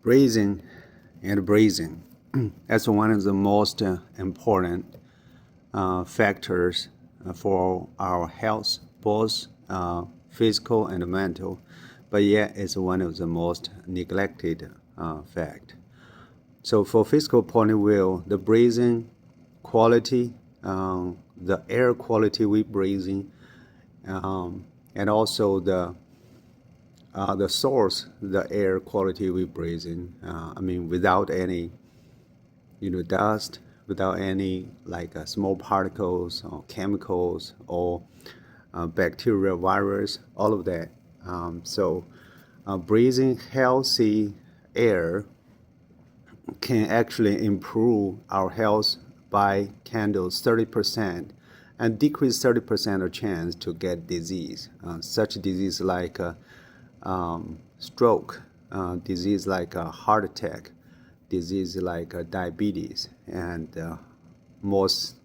breathing and breathing. That's one of the most important factors for our health, both physical and mental, but yet it's one of the most neglected fact. So for physical point of view, the breathing quality, the air quality we breathing, and also the source, the air quality we breathe in. Without any, dust, without any like small particles or chemicals or bacteria, virus, all of that. Breathing healthy air can actually improve our health by candles 30% and decrease 30% of chance to get disease. Such disease like stroke, disease like heart attack, disease like diabetes, and most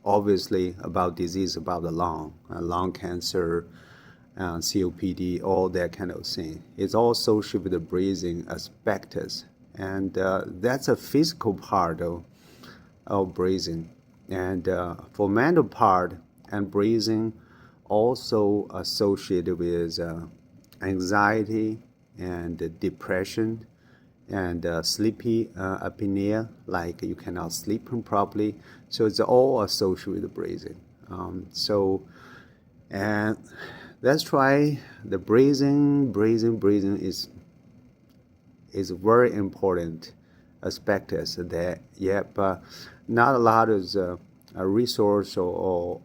obviously about disease about the lung cancer, COPD, all that kind of thing. It's all associated with the breathing aspects, and that's a physical part of breathing. And for mental part and breathing, also associated with anxiety and depression and sleepy apnea, like you cannot sleep properly. So it's all associated with breathing. And that's why the breathing is very important aspect that, but not a lot of resource or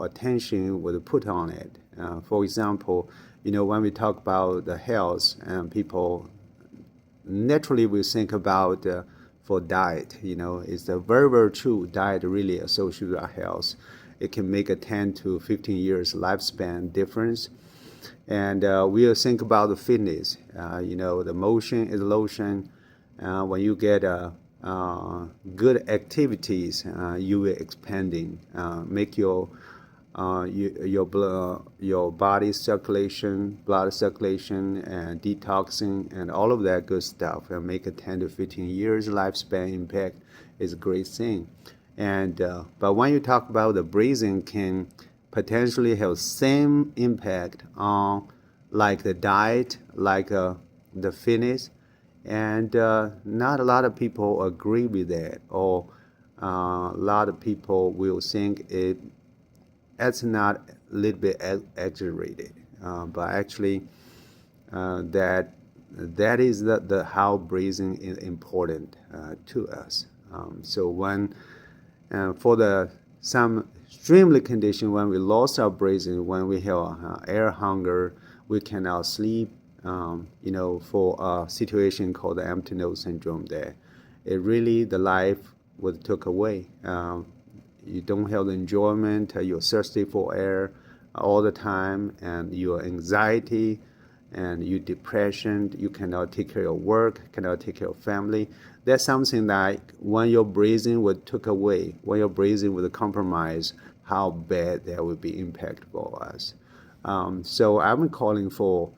attention was put on it. For example, when we talk about the health, and people naturally will think about for diet. It's a very, very true. Diet really associated with our health. It can make a 10 to 15 years lifespan difference. And we'll think about the fitness. The motion is lotion. When you get good activities, you will expanding, make your body circulation, blood circulation, and detoxing, and all of that good stuff, and make a 10 to 15 years lifespan impact is a great thing. And but when you talk about the breathing, can potentially have same impact on like the diet, like the fitness, and not a lot of people agree with that, or a lot of people will think it's not a little bit exaggerated, but actually that is the how breathing is important to us. So when for some extremely condition, when we lost our breathing, when we have air hunger, we cannot sleep. For a situation called the empty nose syndrome, there, it really the life was took away. You don't have the enjoyment. You're thirsty for air all the time, and your anxiety and your depression. You cannot take care of work, cannot take care of family. That's something like when your breathing was took away, when your breathing was compromised, how bad that would be impact for us. So I'm calling for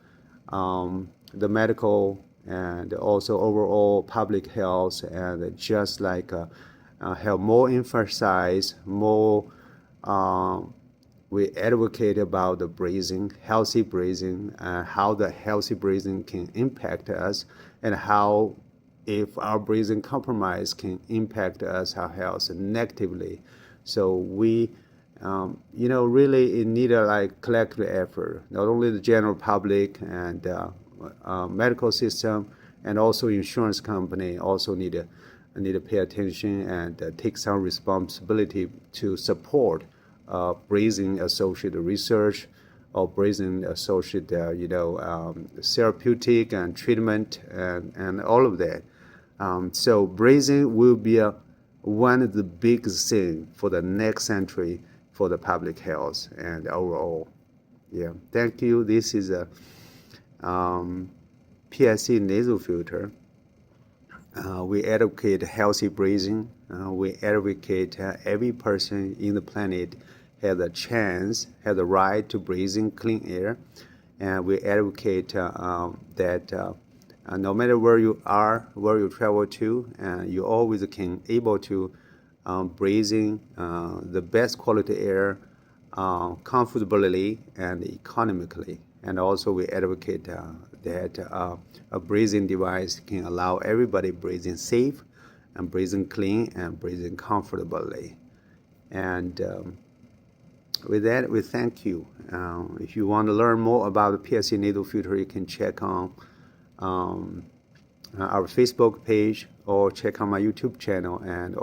the medical and also overall public health, and just like have more emphasize, more we advocate about the breathing, healthy breathing, how the healthy breathing can impact us, and how if our breathing compromise can impact us, our health negatively. So we really it need a collective effort, not only the general public and medical system, and also insurance company also need to pay attention and take some responsibility to support breathing associated research or breathing associated therapeutic and treatment and all of that. So breathing will be one of the biggest things for the next century for the public health and overall. Yeah, thank you. This is a PSC nasal filter. We advocate healthy breathing. We advocate every person in the planet has a chance, has the right to breathe in clean air. And we advocate that No matter where you are, where you travel to, you always can able to breathing the best quality air comfortably and economically. And also we advocate that a breathing device can allow everybody breathing safe and breathing clean and breathing comfortably. And with that, we thank you. If you want to learn more about the PSC nasal filter, you can check on our Facebook page or check on my YouTube channel, and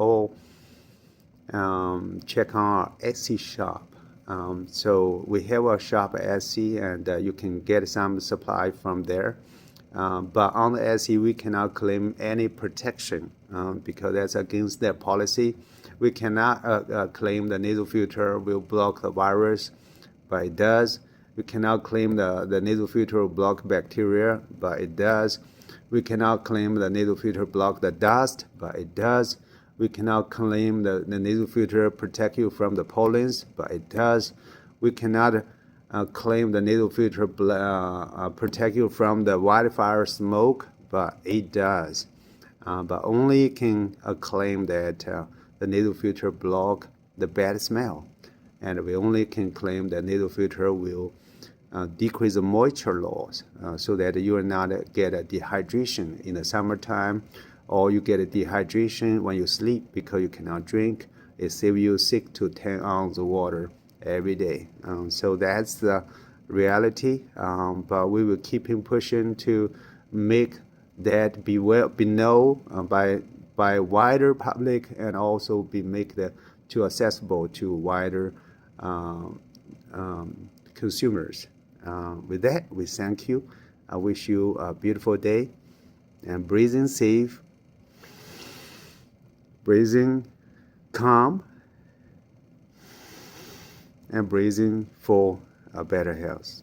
check on our Etsy shop. So we have a shop at Etsy, and you can get some supply from there. But on the Etsy, we cannot claim any protection because that's against their policy. We cannot claim the nasal filter will block the virus, but it does. We cannot claim the nasal filter will block bacteria, but it does. We cannot claim the nasal filter block the dust, but it does. We cannot claim the nasal filter protect you from the pollens, but it does. We cannot claim the nasal filter protect you from the wildfire smoke, but it does. But only can claim that the nasal filter block the bad smell, and we only can claim that nasal filter will decrease the moisture loss so that you will not get a dehydration in the summertime, or you get a dehydration when you sleep because you cannot drink. It saves you 6 to 10 ounces of water every day. So that's the reality, but we will keep pushing to make that be known by wider public, and also make that to accessible to wider consumers. With that, we thank you. I wish you a beautiful day, and breathing safe, breathing calm, and breathing for a better health.